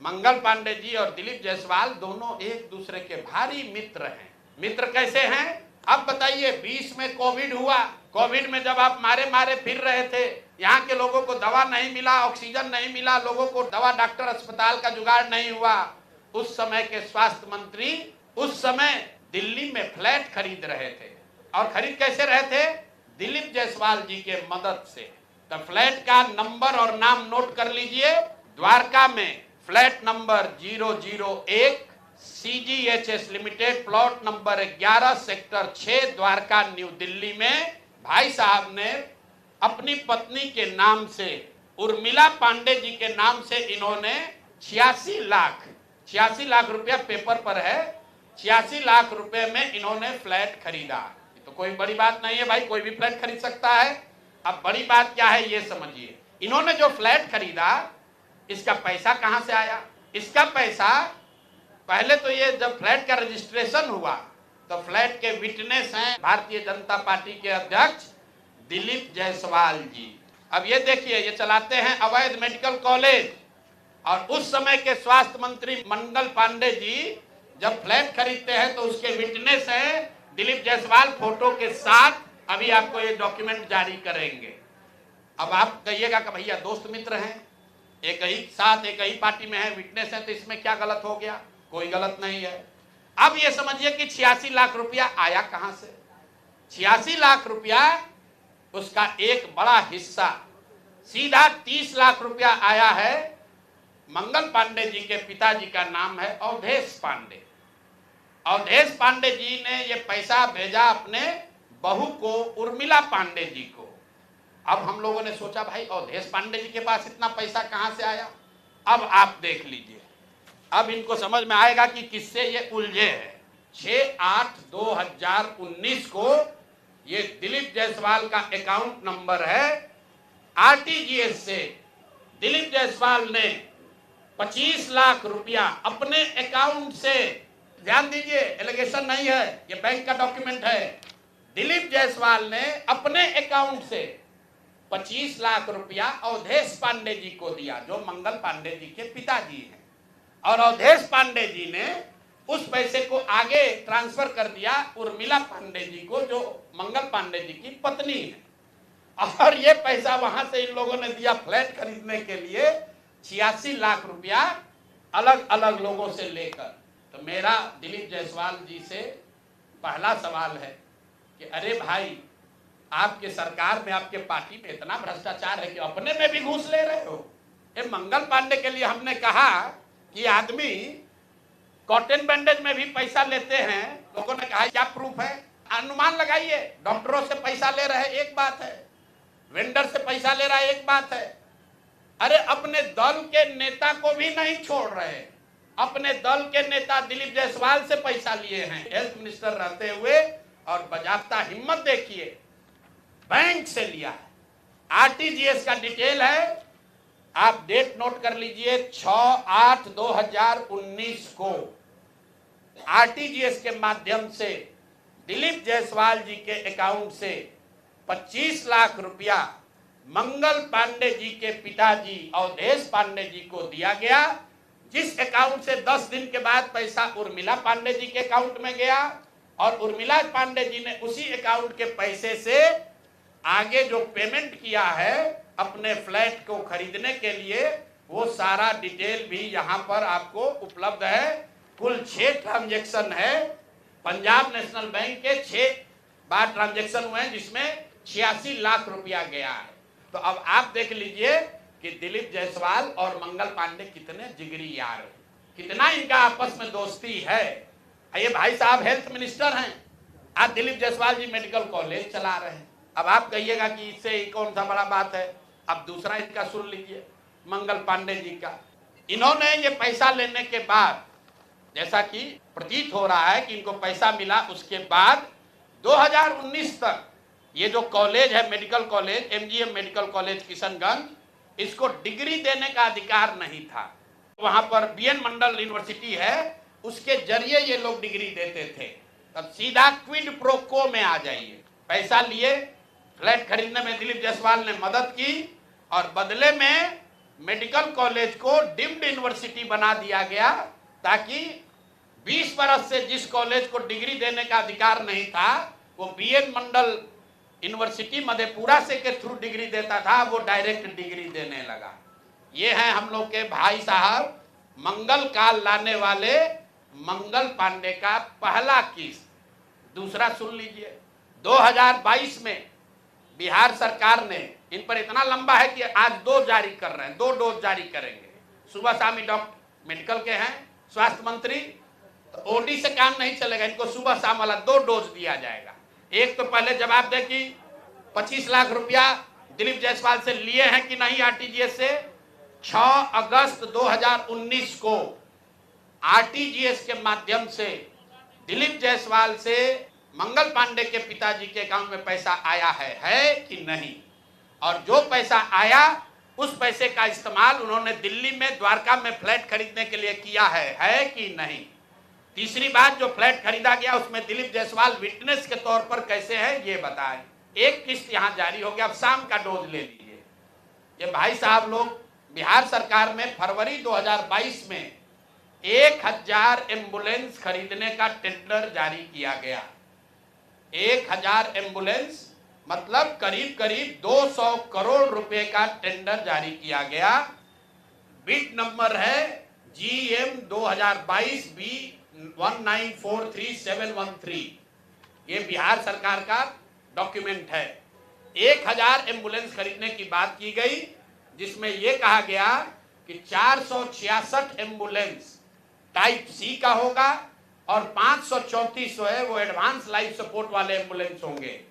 मंगल पांडे जी और दिलीप जायसवाल दोनों एक दूसरे के भारी मित्र हैं। मित्र कैसे हैं? अब बताइए, 20 में कोविड हुआ। कोविड में जब आप मारे मारे फिर रहे थे, यहाँ के लोगों को दवा नहीं मिला, ऑक्सीजन नहीं मिला, लोगों को दवा डॉक्टर अस्पताल का जुगाड़ नहीं हुआ, उस समय के स्वास्थ्य मंत्री उस समय दिल्ली में फ्लैट खरीद रहे थे। और खरीद कैसे रहे थे? दिलीप जायसवाल जी के मदद से। तो फ्लैट का नंबर और नाम नोट कर लीजिए। द्वारका में flat number 001 CGHS limited, plot number 11, sector 6, Dwarka, new Delhi में भाई साहब ने अपनी पत्नी के नाम से, उर्मिला पांडे जी के नाम से, इन्होंने 86 लाख रुपया पेपर पर है, 86 लाख रुपए में इन्होंने फ्लैट खरीदा। तो कोई बड़ी बात नहीं है भाई, कोई भी फ्लैट खरीद सकता है। अब बड़ी बात क्या है ये समझिए। इन्होंने जो फ्लैट खरीदा, इसका पैसा कहां से आया? इसका पैसा पहले तो ये जब फ्लैट का रजिस्ट्रेशन हुआ तो फ्लैट के विटनेस हैं भारतीय जनता पार्टी के अध्यक्ष दिलीप जायसवाल जी। अब ये देखिए, ये चलाते हैं अवैध मेडिकल कॉलेज। और उस समय के स्वास्थ्य मंत्री मंगल पांडे जी जब फ्लैट खरीदते हैं तो उसके विटनेस हैं दिलीप जायसवाल, फोटो के साथ। अभी आपको ये डॉक्यूमेंट जारी करेंगे। अब आप कहिएगा कि भैया दोस्त मित्र हैं, एक ही साथ एक ही पार्टी में है, विटनेस है, तो इसमें क्या गलत हो गया? कोई गलत नहीं है। अब ये समझिए कि 86 लाख रुपया आया कहां से? 86 लाख रुपया, उसका एक बड़ा हिस्सा सीधा 30 लाख रुपया आया है। मंगल पांडे जी के पिताजी का नाम है अवधेश पांडे। अवधेश पांडे जी ने ये पैसा भेजा अपने बहू को, उर्मिला पांडे जी को। अब हम लोगों ने सोचा भाई अवधेश पांडे जी के पास इतना पैसा कहां से आया? अब आप देख लीजिए, अब इनको समझ में आएगा कि किससे ये उलझे हैं। 6/8/2019 को ये दिलीप जायसवाल का अकाउंट नंबर है। RTGS से दिलीप जायसवाल ने 25 लाख रुपया अपने अकाउंट से, ध्यान दीजिए, एलिगेशन नहीं है, ये बैंक का डॉक्यूमेंट है। दिलीप जायसवाल ने अपने अकाउंट से 25 लाख रुपया अवधेश पांडे जी को दिया, जो मंगल पांडे जी के पिताजी हैं। और अवधेश पांडे जी ने उस पैसे को आगे ट्रांसफर कर दिया उर्मिला पांडे जी को, जो मंगल पांडे जी की पत्नी है। और ये पैसा वहां से इन लोगों ने दिया फ्लैट खरीदने के लिए, 86 लाख रुपया अलग अलग लोगों से लेकर। तो मेरा दिलीप जायसवाल जी से पहला सवाल है कि अरे भाई, आपके सरकार में, आपके पार्टी में इतना भ्रष्टाचार है कि अपने में भी घूस ले रहे हो। ये मंगल पांडे के लिए हमने कहा कि आदमी कॉटन बैंडेज में भी पैसा लेते हैं। लोगों ने कहा क्या प्रूफ है? अनुमान लगाइए। डॉक्टरों से पैसा ले रहे एक बात है, वेंडर से पैसा ले रहा है एक बात है। अरे अपने दल के नेता को भी नहीं छोड़ रहे। अपने दल के नेता दिलीप जायसवाल से पैसा लिए हैं हेल्थ मिनिस्टर रहते हुए, और बाजाप्ता हिम्मत देखिए, बैंक से लिया है। RTGS का डिटेल है, आप डेट नोट कर लीजिए, 6/8/2019 को RTGS के माध्यम से दिलीप जायसवाल जी के अकाउंट से 25 लाख रुपया मंगल पांडे जी के पिताजी अवधेश पांडे जी को दिया गया, जिस अकाउंट से 10 दिन के बाद पैसा उर्मिला पांडे जी के अकाउंट में गया। और उर्मिला पांडे जी ने उसी अकाउंट के पैसे से आगे जो पेमेंट किया है अपने फ्लैट को खरीदने के लिए, वो सारा डिटेल भी यहाँ पर आपको उपलब्ध है। कुल 6 ट्रांजैक्शन है। पंजाब नेशनल बैंक के 6 बार ट्रांजैक्शन हुए हैं, जिसमें 86 लाख रुपया गया है। तो अब आप देख लीजिए कि दिलीप जायसवाल और मंगल पांडे कितने जिगरी यार हैं, कितना इनका आपस में दोस्ती है। ये भाई साहब हेल्थ मिनिस्टर हैं, आज दिलीप जायसवाल जी मेडिकल कॉलेज चला रहे हैं। अब आप कहिएगा कि इससे कौन सा बड़ा बात है। अब दूसरा इसका सुन लीजिए, मंगल पांडे जी का। इन्होंने ये पैसा लेने के बाद, जैसा कि प्रतीत हो रहा है कि इनको पैसा मिला, उसके बाद 2019 तक ये जो कॉलेज है medical college, MGM medical college Kishanganj, इसको डिग्री देने का अधिकार नहीं था। वहां पर BN मंडल यूनिवर्सिटी है, उसके जरिए ये लोग डिग्री देते थे। तब सीधा क्विड प्रो को में आ जाइए। पैसा लिए, फ्लैट खरीदने में दिलीप जायसवाल ने मदद की, और बदले में मेडिकल कॉलेज को डीम्ड यूनिवर्सिटी बना दिया गया, ताकि 20 बरस से जिस कॉलेज को डिग्री देने का अधिकार नहीं था, वो बीएन मंडल यूनिवर्सिटी मधेपुरा से के थ्रू डिग्री देता था, वो डायरेक्ट डिग्री देने लगा। ये है हम लोग के भाई साहब मंगल काल लाने वाले मंगल पांडे का पहला किस्त। दूसरा सुन लीजिए, 2022 में बिहार सरकार ने, इन पर इतना लंबा है कि आज 2 जारी कर रहे हैं, 2 डोज जारी करेंगे। सुबह शाम डॉक्टर मेडिकल के हैं स्वास्थ्य मंत्री, तो ओडी से काम नहीं चलेगा, इनको सुबह शाम वाला 2 डोज दिया जाएगा। एक तो पहले जवाब दे कि 25 लाख रुपया दिलीप जायसवाल से लिए हैं कि नहीं आरटीजीएस से। 6 अगस्त 2019 को आरटीजीएस के माध्यम से दिलीप जायसवाल से मंगल पांडे के पिताजी के अकाउंट में पैसा आया है कि नहीं, और जो पैसा आया उस पैसे का इस्तेमाल उन्होंने दिल्ली में द्वारका में फ्लैट खरीदने के लिए किया है कि नहीं। तीसरी बात, जो फ्लैट खरीदा गया उसमें दिलीप जायसवाल विटनेस के तौर पर कैसे है ये बताएं। एक किस्त यहां जारी हो गया, अब शाम का डोज ले लीजिए। ये भाई साहब लोग, बिहार सरकार में फरवरी 2022 में 1000 एम्बुलेंस खरीदने का टेंडर जारी किया गया। 1000 एम्बुलेंस मतलब करीब करीब 200 करोड़ रुपए का टेंडर जारी किया गया। बिड नंबर है GM 2022 B 1943713। ये बिहार सरकार का डॉक्यूमेंट है। 1000 एम्बुलेंस खरीदने की बात की गई, जिसमें यह कहा गया कि 466 एम्बुलेंस टाइप सी का होगा और 534 है वो एडवांस लाइफ सपोर्ट वाले एम्बुलेंस होंगे।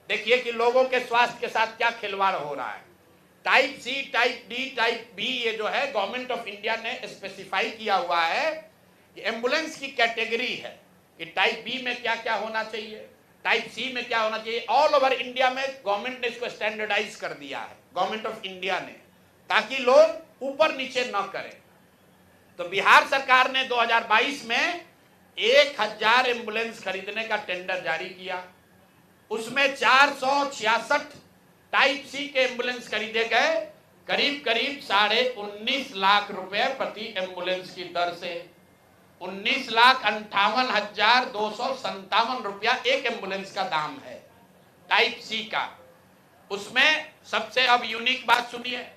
देखिए कि लोगों के स्वास्थ्य के साथ क्या खिलवाड़ हो रहा है। Type C, type D, type B, ये जो है गवर्नमेंट ऑफ इंडिया ने स्पेसिफाई किया हुआ है कि एम्बुलेंस की कैटेगरी है कि टाइप बी में क्या क्या होना चाहिए, टाइप सी में क्या होना चाहिए। ऑल ओवर इंडिया में गवर्नमेंट ने इसको स्टैंडर्डाइज कर दिया है, गवर्नमेंट ऑफ इंडिया ने, ताकि लोग ऊपर नीचे न करें। तो बिहार सरकार ने 2022 में 1000 एम्बुलेंस खरीदने का टेंडर जारी किया। उसमें 466 टाइप सी के एम्बुलेंस खरीदे गए, करीब करीब 19.5 लाख रुपए प्रति एम्बुलेंस की दर से। 19,58,257 रुपया एक एम्बुलेंस का दाम है टाइप सी का। उसमें सबसे अब यूनिक बात सुनिए,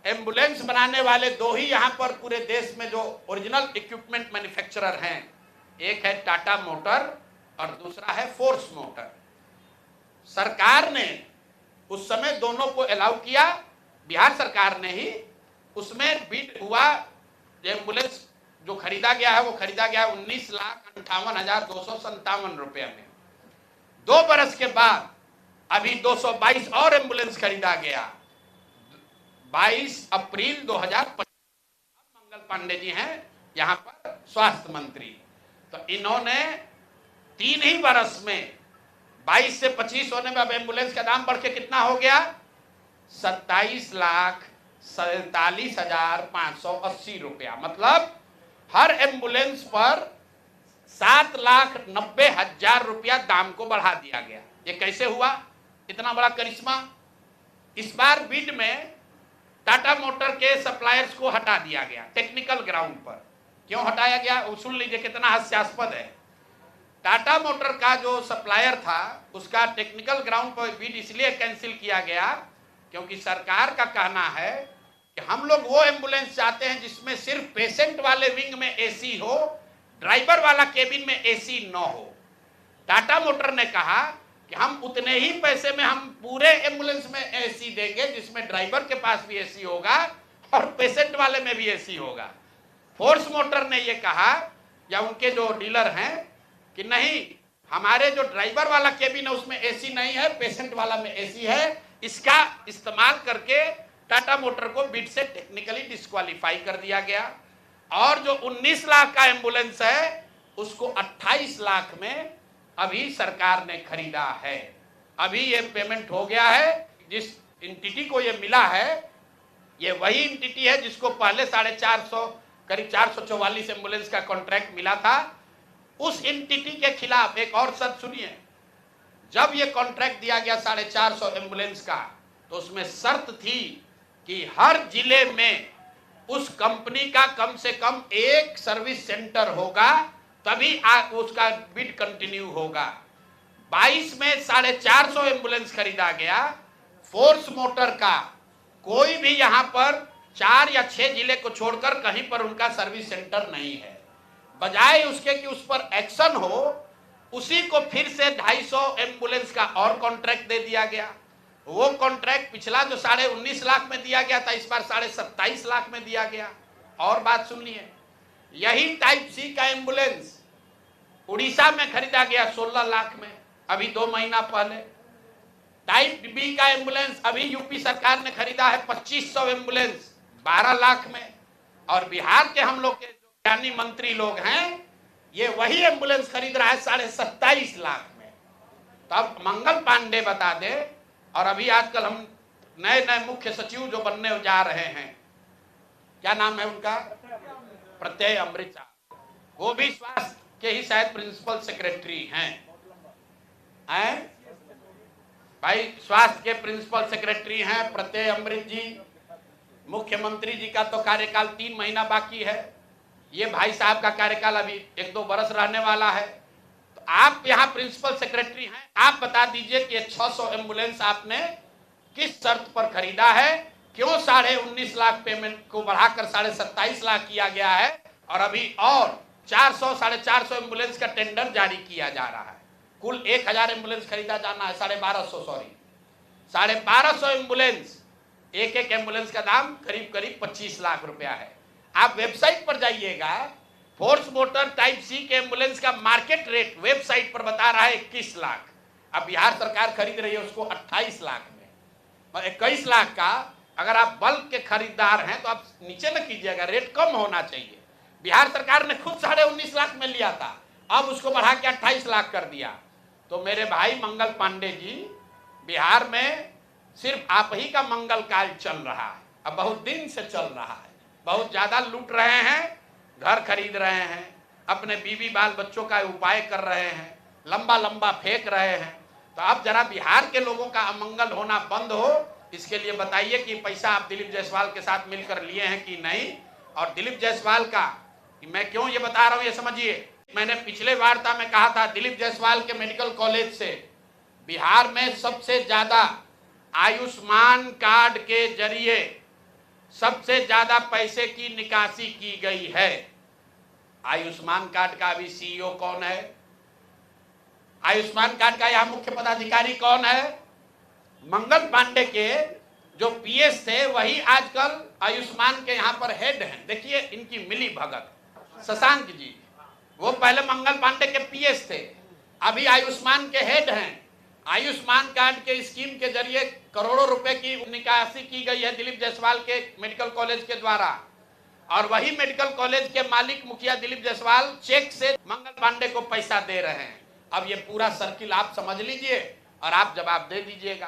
एम्बुलेंस बनाने वाले 2 ही यहां पर पूरे देश में जो ओरिजिनल इक्विपमेंट मैन्युफैक्चरर हैं, एक है टाटा मोटर और दूसरा है फोर्स मोटर। सरकार ने उस समय दोनों को अलाउ किया, बिहार सरकार ने ही। उसमें बिड हुआ, एम्बुलेंस जो खरीदा गया है वो खरीदा गया 19,58,257 रुपये में। 2 बरस के बाद अभी 222 और एम्बुलेंस खरीदा गया। 22 अप्रैल 2025 मंगल पांडे जी हैं यहाँ पर स्वास्थ्य मंत्री। तो इन्होंने 3 ही बरस में 22 से 25 होने में अब एम्बुलेंस का दाम बढ़ के कितना हो गया, 27,47,580 रुपया। मतलब हर एम्बुलेंस पर 7,90,000 रुपया दाम को बढ़ा दिया गया। ये कैसे हुआ, इतना बड़ा करिश्मा। इस बार बिड में टाटा मोटर के सप्लायर्स को हटा दिया गया टेक्निकल ग्राउंड पर। क्यों हटाया गया वो सुन लीजिए, कितना हास्यास्पद है। टाटा मोटर का जो सप्लायर था उसका टेक्निकल ग्राउंड पर बिड इसलिए कैंसिल किया गया क्योंकि सरकार का कहना है कि हम लोग वो एम्बुलेंस चाहते हैं जिसमें सिर्फ पेशेंट वाले विंग में एसी हो, ड्राइवर वाला केबिन में एसी न हो। टाटा मोटर ने कहा कि हम उतने ही पैसे में हम पूरे एम्बुलेंस में एसी देंगे जिसमें ड्राइवर के पास भी एसी होगा और पेशेंट वाले में भी एसी होगा। फोर्स मोटर ने ये कहा, या उनके जो डीलर हैं, कि नहीं, हमारे जो ड्राइवर वाला केबिन है उसमें एसी नहीं है, पेशेंट वाला में एसी है। इसका इस्तेमाल करके टाटा मोटर को बिड से टेक्निकली डिस्क्वालीफाई कर दिया गया। और जो 19 लाख का एम्बुलेंस है उसको 28 लाख में अभी सरकार ने खरीदा है। अभी ये पेमेंट हो गया है। जिस एंटिटी को ये मिला है ये वही एंटिटी है जिसको पहले 450 करीब 444 एम्बुलेंस का कॉन्ट्रैक्ट मिला था। उस एंटिटी के खिलाफ एक और शर्त सुनिए, जब ये कॉन्ट्रैक्ट दिया गया 450 एम्बुलेंस का, तो उसमें शर्त थी कि हर जिले में उस कंपनी का कम से कम एक सर्विस सेंटर होगा, तभी उसका बिड कंटिन्यू होगा। 22 में 450 एम्बुलेंस खरीदा गया। फोर्स मोटर का कोई भी यहां पर 4 या 6 जिले को छोड़कर कहीं पर उनका सर्विस सेंटर नहीं है। बजाय उसके कि उस पर एक्शन हो, उसी को फिर से 250 एम्बुलेंस का और कॉन्ट्रैक्ट दे दिया गया। वो कॉन्ट्रैक्ट पिछला जो 19.5 लाख में दिया गया था, इस बार 27.5 लाख में दिया गया। और बात सुनिए, यही टाइप सी का एम्बुलेंस उड़ीसा में खरीदा गया 16 लाख में, अभी 2 महीना पहले। टाइप बी का एम्बुलेंस अभी यूपी सरकार ने खरीदा है 2500 एम्बुलेंस 12 लाख में। और बिहार के हम लोग के जो ज्ञानी मंत्री लोग हैं, ये वही एम्बुलेंस खरीद रहा है 27.5 लाख में। तो अब मंगल पांडे बता दे। और अभी आजकल हम नए मुख्य सचिव जो बनने जा रहे हैं, क्या नाम है उनका, प्रत्यय अमृत, वो भी स्वास्थ्य के ही शायद प्रिंसिपल सेक्रेटरी हैं। भाई स्वास्थ्य के प्रिंसिपल सेक्रेटरी हैं प्रत्यय अमृत जी। मुख्यमंत्री जी का तो कार्यकाल 3 महीना बाकी है। ये भाई साहब का कार्यकाल अभी 1-2 बरस रहने वाला है। तो आप यहाँ प्रिंसिपल सेक्रेटरी हैं, आप बता दीजिए कि 600 एम्बुलेंस आपने किस शर्त पर खरीदा है, क्यों 19.5 लाख पेमेंट को बढ़ाकर 27.5 लाख किया गया है, और अभी और 400-450 एम्बुलेंस का टेंडर जारी किया जा रहा है। कुल 1000 एम्बुलेंस खरीदा जाना है, 1250 एम्बुलेंस। एक एम्बुलेंस का दाम करीब 25 लाख रुपया है। आप वेबसाइट पर जाइएगा, फोर्स मोटर टाइप सी के एम्बुलेंस का मार्केट रेट वेबसाइट पर बता रहा है 21 लाख। अब बिहार सरकार खरीद रही है उसको 28 लाख में। 21 लाख का अगर आप बल्क के खरीदार हैं तो आप नीचे न कीजिएगा, रेट कम होना चाहिए। बिहार सरकार ने खुद 19.5 लाख में लिया था, अब उसको बढ़ा के 28 लाख कर दिया। तो मेरे भाई मंगल पांडे जी, बिहार में सिर्फ आप ही का मंगल कार्य चल रहा है, अब बहुत दिन से चल रहा है। बहुत ज्यादा लूट रहे हैं, घर खरीद रहे हैं, अपने बीवी बाल बच्चों का उपाय कर रहे हैं, लंबा फेंक रहे हैं। तो अब जरा बिहार के लोगों का अमंगल होना बंद हो, इसके लिए बताइए कि पैसा आप दिलीप जायसवाल के साथ मिलकर लिए हैं कि नहीं। और दिलीप जायसवाल का मैं क्यों ये बता रहा हूं, ये समझिए। मैंने पिछले वार्ता में कहा था, दिलीप जायसवाल के मेडिकल कॉलेज से बिहार में सबसे ज्यादा आयुष्मान कार्ड के जरिए सबसे ज्यादा पैसे की निकासी की गई है। आयुष्मान कार्ड का अभी सीईओ कौन है, आयुष्मान कार्ड का यहां मुख्य पदाधिकारी कौन है? मंगल पांडे के जो पीएस थे वही आजकल आयुष्मान के यहां पर हेड हैं। देखिए इनकी मिली भगत। शशांक जी, वो पहले मंगल पांडे के पीएस थे, अभी आयुष्मान के हेड हैं। आयुष्मान कार्ड के स्कीम के जरिए करोड़ों रुपए की निकासी की गई है दिलीप जायसवाल के मेडिकल कॉलेज के द्वारा। और वही मेडिकल कॉलेज के मालिक मुखिया दिलीप जायसवाल चेक से मंगल पांडे को पैसा दे रहे हैं। अब ये पूरा सर्किल आप समझ लीजिए और आप जवाब दे दीजिएगा।